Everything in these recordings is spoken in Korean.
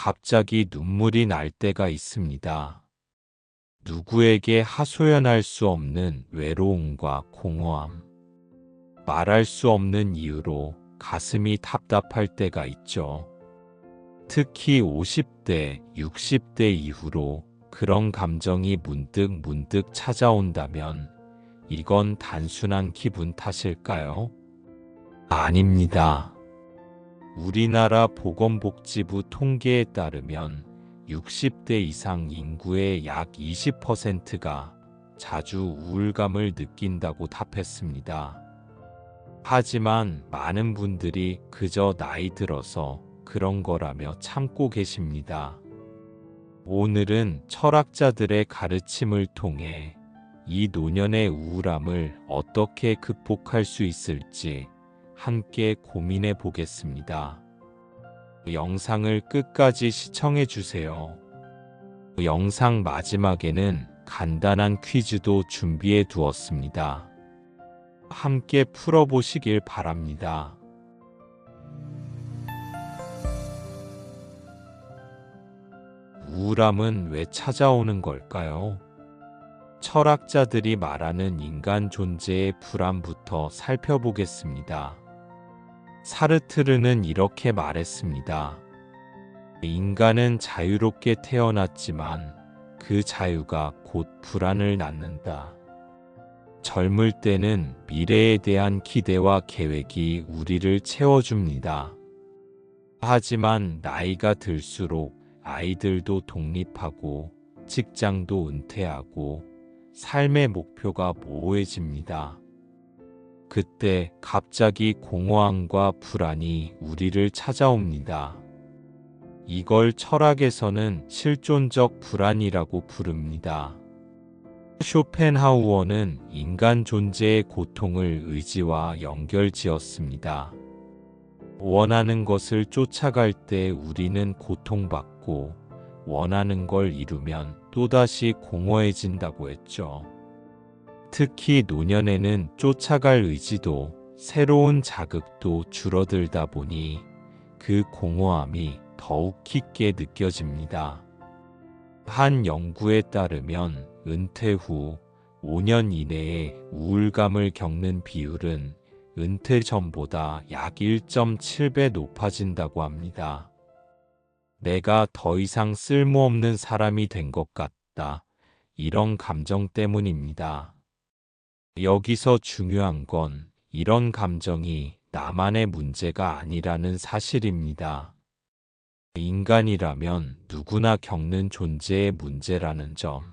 갑자기 눈물이 날 때가 있습니다. 누구에게 하소연할 수 없는 외로움과 공허함, 말할 수 없는 이유로 가슴이 답답할 때가 있죠. 특히 50대, 60대 이후로 그런 감정이 문득 찾아온다면 이건 단순한 기분 탓일까요? 아닙니다. 우리나라 보건복지부 통계에 따르면 60대 이상 인구의 약 20%가 자주 우울감을 느낀다고 답했습니다. 하지만 많은 분들이 그저 나이 들어서 그런 거라며 참고 계십니다. 오늘은 철학자들의 가르침을 통해 이 노년의 우울함을 어떻게 극복할 수 있을지 함께 고민해 보겠습니다. 영상을 끝까지 시청해 주세요. 영상 마지막에는 간단한 퀴즈도 준비해 두었습니다. 함께 풀어보시길 바랍니다. 우울함은 왜 찾아오는 걸까요? 철학자들이 말하는 인간 존재의 불안부터 살펴보겠습니다. 사르트르는 이렇게 말했습니다. 인간은 자유롭게 태어났지만 그 자유가 곧 불안을 낳는다. 젊을 때는 미래에 대한 기대와 계획이 우리를 채워줍니다. 하지만 나이가 들수록 아이들도 독립하고 직장도 은퇴하고 삶의 목표가 모호해집니다. 그때 갑자기 공허함과 불안이 우리를 찾아옵니다. 이걸 철학에서는 실존적 불안이라고 부릅니다. 쇼펜하우어는 인간 존재의 고통을 의지와 연결지었습니다. 원하는 것을 쫓아갈 때 우리는 고통받고 원하는 걸 이루면 또다시 공허해진다고 했죠. 특히 노년에는 쫓아갈 의지도 새로운 자극도 줄어들다 보니 그 공허함이 더욱 깊게 느껴집니다. 한 연구에 따르면 은퇴 후 5년 이내에 우울감을 겪는 비율은 은퇴 전보다 약 1.7배 높아진다고 합니다. 내가 더 이상 쓸모없는 사람이 된 것 같다. 이런 감정 때문입니다. 여기서 중요한 건 이런 감정이 나만의 문제가 아니라는 사실입니다. 인간이라면 누구나 겪는 존재의 문제라는 점.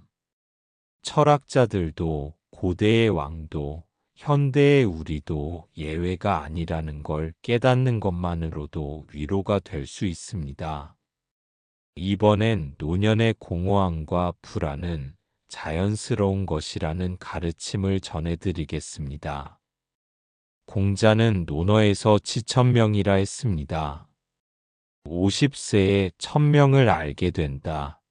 철학자들도 고대의 왕도 현대의 우리도 예외가 아니라는 걸 깨닫는 것만으로도 위로가 될 수 있습니다. 이번엔 노년의 공허함과 불안은 자연스러운 것이라는 가르침을 전해드리겠습니다. 공자는 논어에서 지천명이라 했습니다. 50세에 천명을 알게 된다.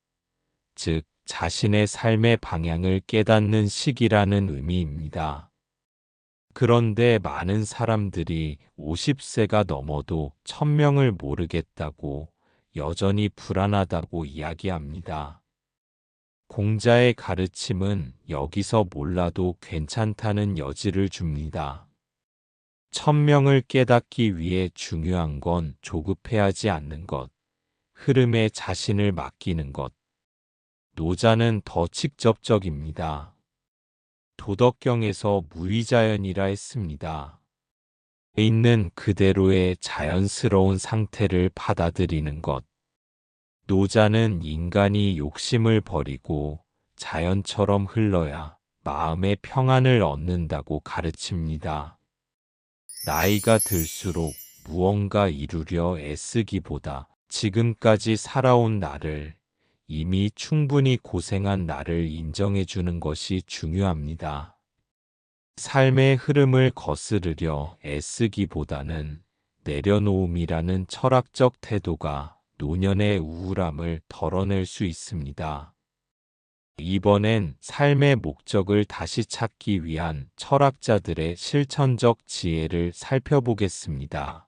즉, 자신의 삶의 방향을 깨닫는 시기라는 의미입니다. 그런데 많은 사람들이 50세가 넘어도 천명을 모르겠다고 여전히 불안하다고 이야기합니다. 공자의 가르침은 여기서 몰라도 괜찮다는 여지를 줍니다. 천명을 깨닫기 위해 중요한 건 조급해하지 않는 것, 흐름에 자신을 맡기는 것. 노자는 더 직접적입니다. 도덕경에서 무위자연이라 했습니다. 있는 그대로의 자연스러운 상태를 받아들이는 것. 노자는 인간이 욕심을 버리고 자연처럼 흘러야 마음의 평안을 얻는다고 가르칩니다. 나이가 들수록 무언가 이루려 애쓰기보다 지금까지 살아온 나를, 이미 충분히 고생한 나를 인정해주는 것이 중요합니다. 삶의 흐름을 거스르려 애쓰기보다는 내려놓음이라는 철학적 태도가 노년의 우울함을 덜어낼 수 있습니다. 이번엔 삶의 목적을 다시 찾기 위한 철학자들의 실천적 지혜를 살펴보겠습니다.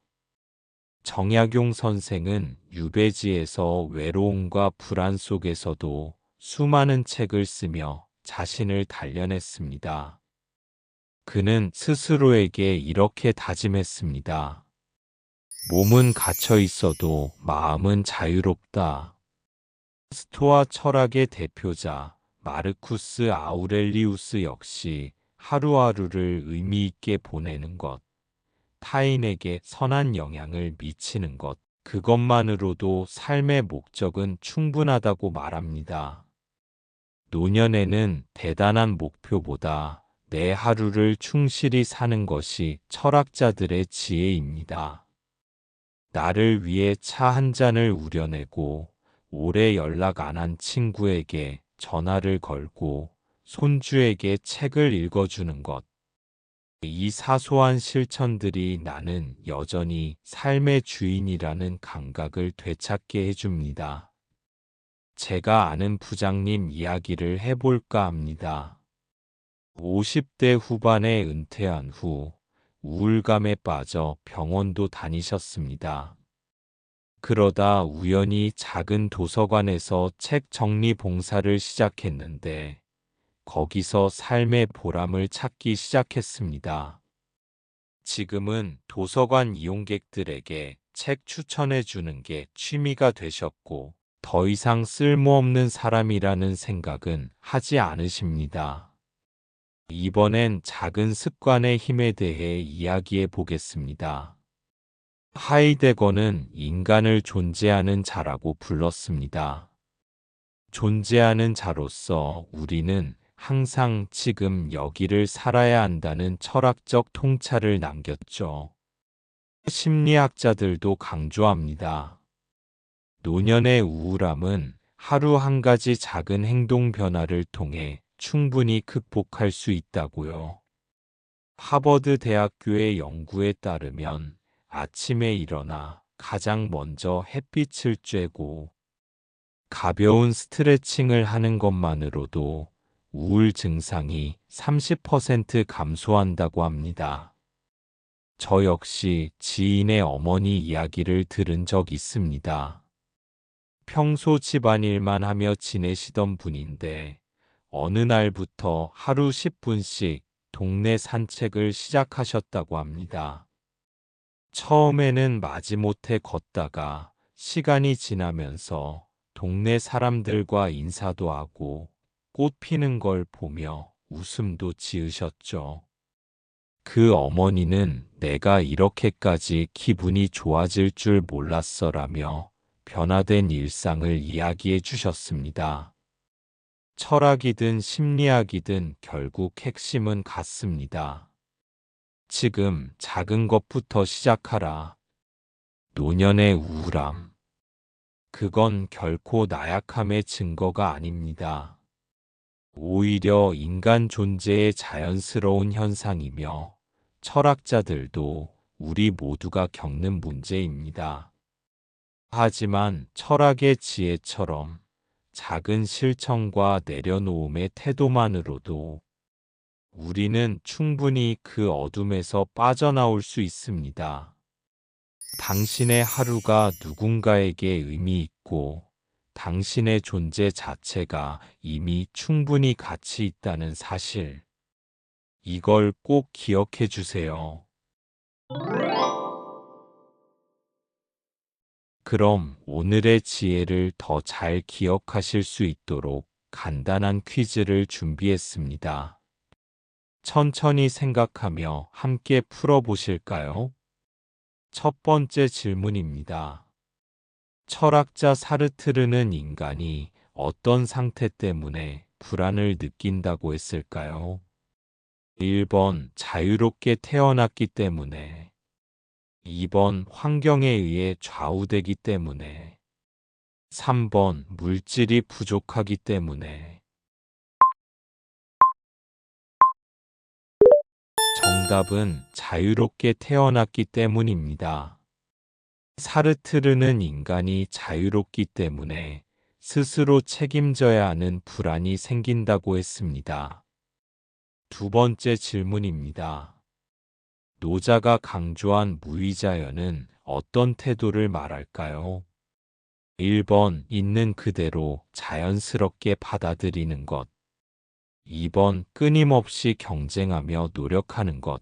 정약용 선생은 유배지에서 외로움과 불안 속에서도 수많은 책을 쓰며 자신을 단련했습니다. 그는 스스로에게 이렇게 다짐했습니다. 몸은 갇혀 있어도 마음은 자유롭다. 스토아 철학의 대표자 마르쿠스 아우렐리우스 역시 하루하루를 의미 있게 보내는 것, 타인에게 선한 영향을 미치는 것, 그것만으로도 삶의 목적은 충분하다고 말합니다. 노년에는 대단한 목표보다 내 하루를 충실히 사는 것이 철학자들의 지혜입니다. 나를 위해 차 한 잔을 우려내고 오래 연락 안 한 친구에게 전화를 걸고 손주에게 책을 읽어주는 것. 이 사소한 실천들이 나는 여전히 삶의 주인이라는 감각을 되찾게 해줍니다. 제가 아는 부장님 이야기를 해볼까 합니다. 50대 후반에 은퇴한 후 우울감에 빠져 병원도 다니셨습니다. 그러다 우연히 작은 도서관에서 책 정리 봉사를 시작했는데 거기서 삶의 보람을 찾기 시작했습니다. 지금은 도서관 이용객들에게 책 추천해 주는 게 취미가 되셨고 더 이상 쓸모없는 사람이라는 생각은 하지 않으십니다. 이번엔 작은 습관의 힘에 대해 이야기해 보겠습니다. 하이데거는 인간을 존재하는 자라고 불렀습니다. 존재하는 자로서 우리는 항상 지금 여기를 살아야 한다는 철학적 통찰을 남겼죠. 심리학자들도 강조합니다. 노년의 우울함은 하루 한 가지 작은 행동 변화를 통해 충분히 극복할 수 있다고요. 하버드 대학교의 연구에 따르면 아침에 일어나 가장 먼저 햇빛을 쬐고 가벼운 스트레칭을 하는 것만으로도 우울 증상이 30% 감소한다고 합니다. 저 역시 지인의 어머니 이야기를 들은 적 있습니다. 평소 집안일만 하며 지내시던 분인데 어느 날부터 하루 10분씩 동네 산책을 시작하셨다고 합니다. 처음에는 마지못해 걷다가 시간이 지나면서 동네 사람들과 인사도 하고 꽃 피는 걸 보며 웃음도 지으셨죠. 그 어머니는 내가 이렇게까지 기분이 좋아질 줄 몰랐어라며 변화된 일상을 이야기해 주셨습니다. 철학이든 심리학이든 결국 핵심은 같습니다. 지금 작은 것부터 시작하라. 노년의 우울함. 그건 결코 나약함의 증거가 아닙니다. 오히려 인간 존재의 자연스러운 현상이며 철학자들도 우리 모두가 겪는 문제입니다. 하지만 철학의 지혜처럼 작은 실천과 내려놓음의 태도만으로도 우리는 충분히 그 어둠에서 빠져나올 수 있습니다. 당신의 하루가 누군가에게 의미 있고 당신의 존재 자체가 이미 충분히 가치 있다는 사실. 이걸 꼭 기억해 주세요. 그럼 오늘의 지혜를 더 잘 기억하실 수 있도록 간단한 퀴즈를 준비했습니다. 천천히 생각하며 함께 풀어보실까요? 첫 번째 질문입니다. 철학자 사르트르는 인간이 어떤 상태 때문에 불안을 느낀다고 했을까요? 1번 자유롭게 태어났기 때문에, 2번 환경에 의해 좌우되기 때문에, 3번 물질이 부족하기 때문에. 정답은 자유롭게 태어났기 때문입니다. 사르트르는 인간이 자유롭기 때문에 스스로 책임져야 하는 불안이 생긴다고 했습니다. 두 번째 질문입니다. 노자가 강조한 무위자연은 어떤 태도를 말할까요? 1번 있는 그대로 자연스럽게 받아들이는 것. 2번 끊임없이 경쟁하며 노력하는 것.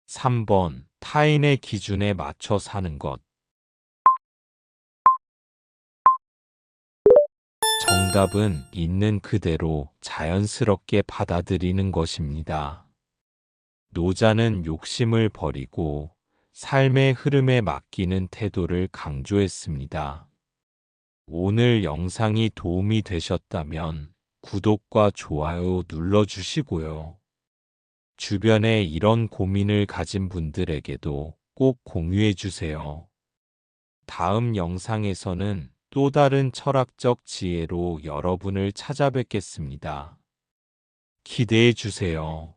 3번 타인의 기준에 맞춰 사는 것. 정답은 있는 그대로 자연스럽게 받아들이는 것입니다. 노자는 욕심을 버리고 삶의 흐름에 맡기는 태도를 강조했습니다. 오늘 영상이 도움이 되셨다면 구독과 좋아요 눌러주시고요. 주변에 이런 고민을 가진 분들에게도 꼭 공유해 주세요. 다음 영상에서는 또 다른 철학적 지혜로 여러분을 찾아뵙겠습니다. 기대해 주세요.